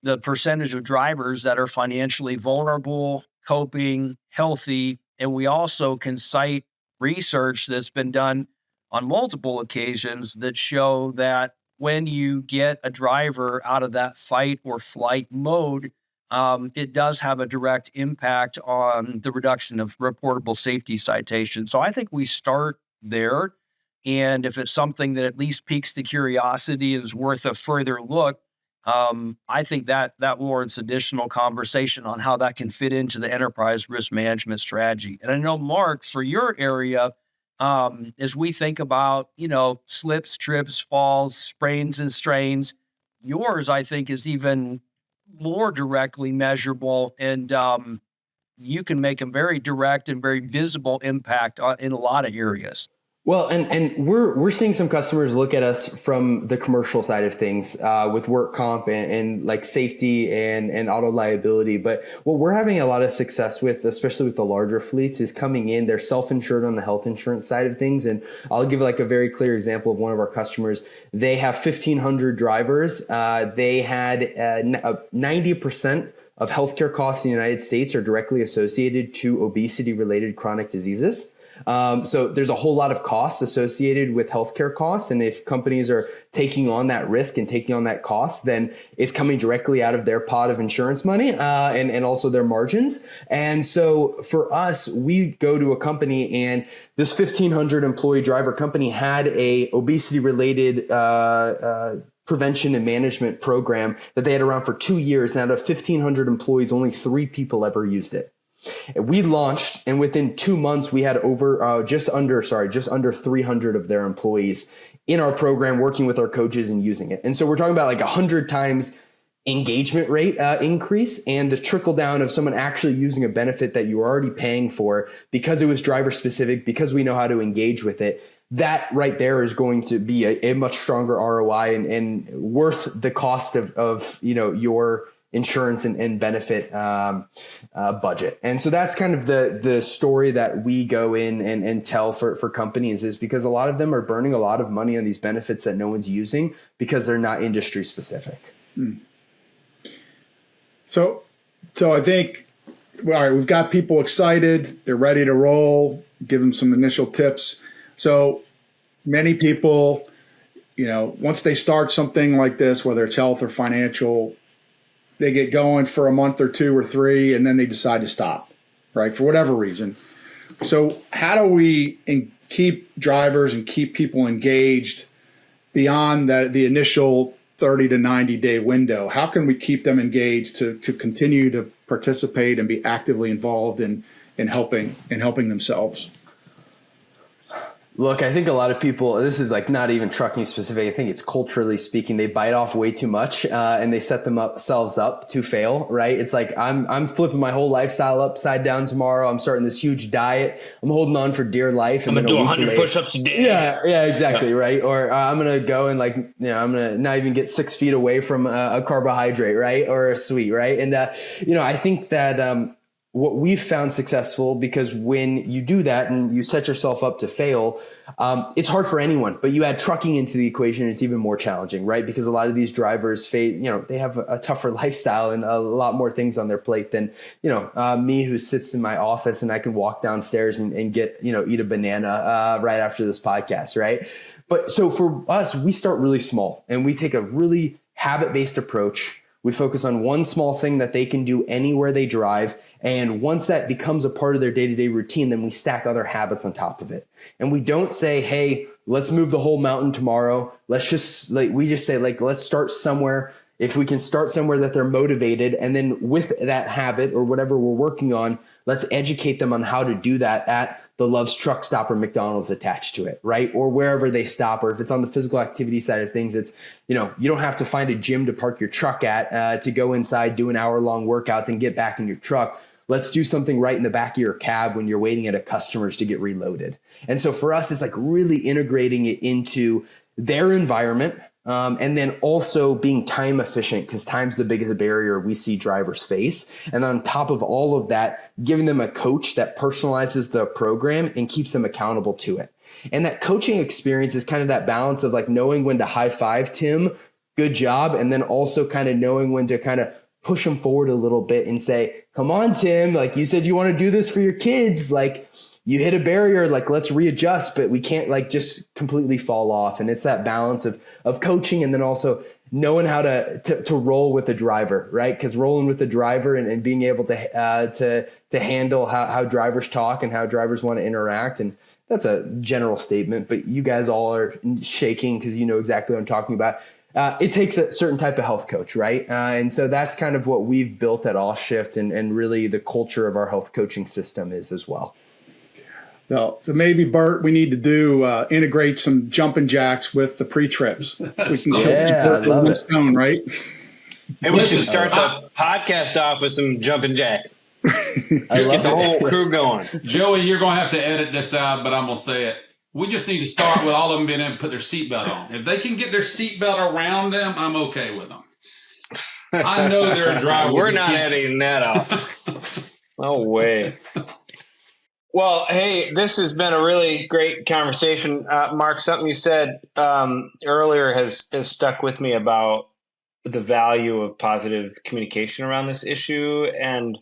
the percentage of drivers that are financially vulnerable, coping, healthy. And we also can cite research that's been done on multiple occasions that show that when you get a driver out of that fight or flight mode, it does have a direct impact on the reduction of reportable safety citations. So I think we start there. And if it's something that at least piques the curiosity and is worth a further look, I think that warrants additional conversation on how that can fit into the enterprise risk management strategy. And I know, Mark, for your area, as we think about, slips, trips, falls, sprains, and strains, yours, I think, is even more directly measurable, and you can make a very direct and very visible impact in a lot of areas. Well, and we're seeing some customers look at us from the commercial side of things with work comp and like safety and auto liability. But what we're having a lot of success with, especially with the larger fleets, is coming in. They're self-insured on the health insurance side of things. And I'll give like a very clear example of one of our customers. They have 1,500 drivers. They had 90% of healthcare costs in the United States are directly associated to obesity-related chronic diseases. So there's a whole lot of costs associated with healthcare costs. And if companies are taking on that risk and taking on that cost, then it's coming directly out of their pot of insurance money, and also their margins. And so for us, we go to a company, and this 1,500 employee driver company had a obesity related, prevention and management program that they had around for 2 years. And out of 1,500 employees, only 3 people ever used it. We launched, and within 2 months, we had just under 300 of their employees in our program, working with our coaches and using it. And so we're talking about like 100 times engagement rate increase, and the trickle down of someone actually using a benefit that you were already paying for because it was driver specific, because we know how to engage with it. That right there is going to be a much stronger ROI and worth the cost of your insurance and benefit budget. And so that's kind of the story that we go in and tell for companies, is because a lot of them are burning a lot of money on these benefits that no one's using because they're not industry specific. So I think, all right, we've got people excited. They're ready to roll. Give them some initial tips. So many people, once they start something like this, whether it's health or financial, they get going for a month or 2 or 3, and then they decide to stop, right? For whatever reason. So how do we keep drivers and keep people engaged beyond the initial 30 to 90 day window? How can we keep them engaged to continue to participate and be actively involved in helping themselves? Look, I think a lot of people, this is like not even trucking specific. I think it's culturally speaking, they bite off way too much, and they set themselves up to fail, right? It's like, I'm flipping my whole lifestyle upside down tomorrow. I'm starting this huge diet. I'm holding on for dear life. I'm going to do 100 push-ups a day. Yeah, exactly. Yeah. Right. Or I'm going to go and I'm going to not even get 6 feet away from a carbohydrate, right? Or a sweet, right? And, I think that, what we've found successful, because when you do that and you set yourself up to fail, it's hard for anyone, but you add trucking into the equation, it's even more challenging, right? Because a lot of these drivers they have a tougher lifestyle and a lot more things on their plate than, me, who sits in my office and I can walk downstairs and get, eat a banana right after this podcast, right? But so for us, we start really small and we take a really habit-based approach. We focus on one small thing that they can do anywhere they drive. And once that becomes a part of their day-to-day routine, then we stack other habits on top of it. And we don't say, hey, let's move the whole mountain tomorrow. We just say, let's start somewhere. If we can start somewhere that they're motivated, and then with that habit or whatever we're working on, let's educate them on how to do that at the Love's Truck Stop or McDonald's attached to it, right? Or wherever they stop, or if it's on the physical activity side of things, it's, you don't have to find a gym to park your truck at to go inside, do an hour-long workout, then get back in your truck. Let's do something right in the back of your cab when you're waiting at a customer's to get reloaded. And so for us, it's like really integrating it into their environment. And then also being time efficient, because time's the biggest barrier we see drivers face. And on top of all of that, giving them a coach that personalizes the program and keeps them accountable to it. And that coaching experience is kind of that balance of like knowing when to high five Tim, good job. And then also kind of knowing when to kind of push them forward a little bit and say, come on, Tim, like you said, you want to do this for your kids. Like, you hit a barrier, like let's readjust, but we can't like just completely fall off. And it's that balance of coaching and then also knowing how to roll with the driver, right? Because rolling with the driver and being able to handle how drivers talk and how drivers want to interact. And that's a general statement, but you guys all are shaking because you know exactly what I'm talking about. It takes a certain type of health coach, right? And so that's kind of what we've built at Offshift and really the culture of our health coaching system is as well. So maybe, Bert, we need to do integrate some jumping jacks with the pre-trips. We can I love it. Stone, right? Maybe we should start the podcast off with some jumping jacks. I love Get the whole crew going. Joey, you're going to have to edit this out, but I'm going to say it. We just need to start with all of them being able to put their seatbelt on. If they can get their seatbelt around them, I'm okay with them. I know there are drivers. We're not editing that out. No way. Well, hey, this has been a really great conversation. Mark, something you said earlier has stuck with me about the value of positive communication around this issue. And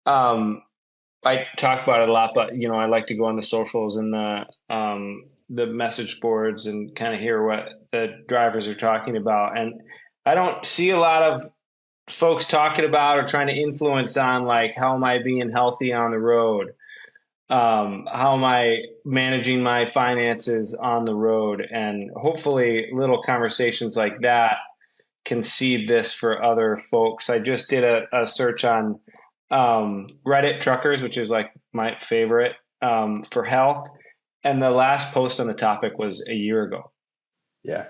I talk about it a lot, but, I like to go on the socials and the message boards and kind of hear what the drivers are talking about. And I don't see a lot of folks talking about or trying to influence on, like, how am I being healthy on the road? How am I managing my finances on the road? And hopefully little conversations like that can seed this for other folks. I just did a search on Reddit truckers, which is like my favorite for health. And the last post on the topic was a year ago. Yeah.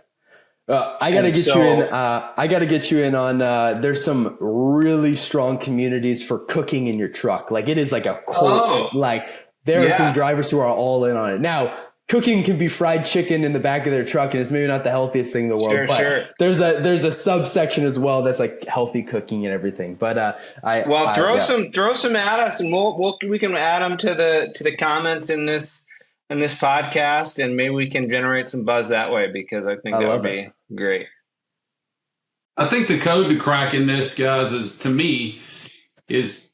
I got to get you in. I got to get you in on, there's some really strong communities for cooking in your truck. Like it is like a cult. There are some drivers who are all in on it. Now, cooking can be fried chicken in the back of their truck, and it's maybe not the healthiest thing in the world. Sure. There's a subsection as well that's like healthy cooking and everything. But throw some at us, and we can add them to the comments in this podcast, and maybe we can generate some buzz that way, because I think that would be great. I think the code to crack in this, guys, is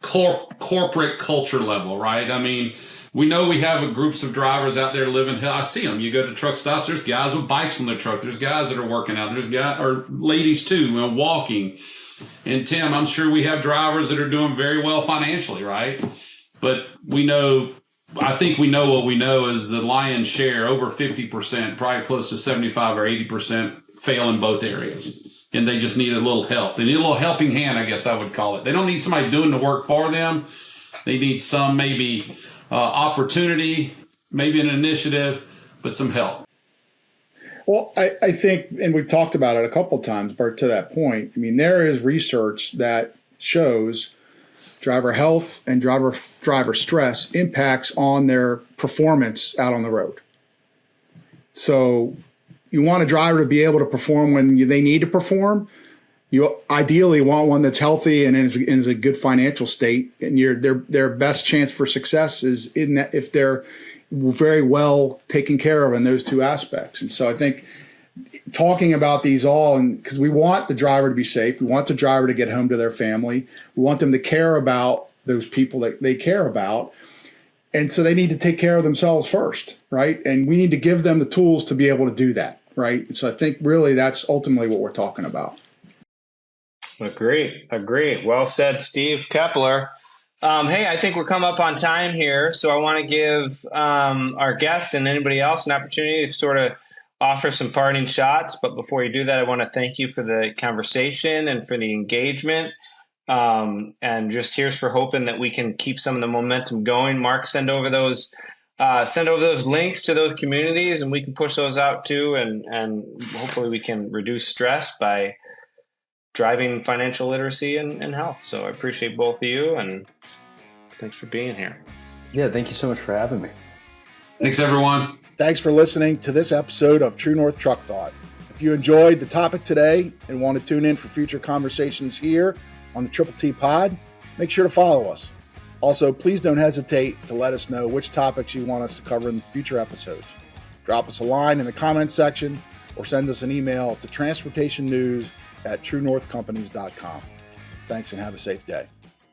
corporate culture level, right? I mean, we know we have groups of drivers out there living. I see them. You go to truck stops. There's guys with bikes on their truck. There's guys that are working out. There's guys or ladies too, walking. And Tim, I'm sure we have drivers that are doing very well financially, right? But I think we know what we know is the lion's share, over 50%, probably close to 75 or 80%, fail in both areas. And they just need a little help. They need a little helping hand, I guess I would call it. They don't need somebody doing the work for them. They need some maybe opportunity, maybe an initiative, but some help. Well, I think, and we've talked about it a couple of times, Bert, to that point. I mean, there is research that shows driver health and driver stress impacts on their performance out on the road. So you want a driver to be able to perform when they need to perform. You ideally want one that's healthy and is a good financial state, and their best chance for success is in that if they're very well taken care of in those two aspects. And so I think talking about these all, and because we want the driver to be safe, we want the driver to get home to their family, we want them to care about those people that they care about. And so they need to take care of themselves first, right? And we need to give them the tools to be able to do that, right? So I think really that's ultimately what we're talking about. Agree. Well said, Steve Keppler. Hey, I think we're coming up on time here, so I want to give our guests and anybody else an opportunity to sort of offer some parting shots. But before you do that, I want to thank you for the conversation and for the engagement. And just here's for hoping that we can keep some of the momentum going. Mark, send over those links to those communities, and we can push those out too. And hopefully we can reduce stress by driving financial literacy and health. So I appreciate both of you, and thanks for being here. Yeah, thank you so much for having me. Thanks, everyone. Thanks for listening to this episode of True North Truck Thought. If you enjoyed the topic today and want to tune in for future conversations here on the TTT Pod, make sure to follow us. Also, please don't hesitate to let us know which topics you want us to cover in future episodes. Drop us a line in the comments section or send us an email to transportationnews@TrueNorthCompanies.com. Thanks and have a safe day.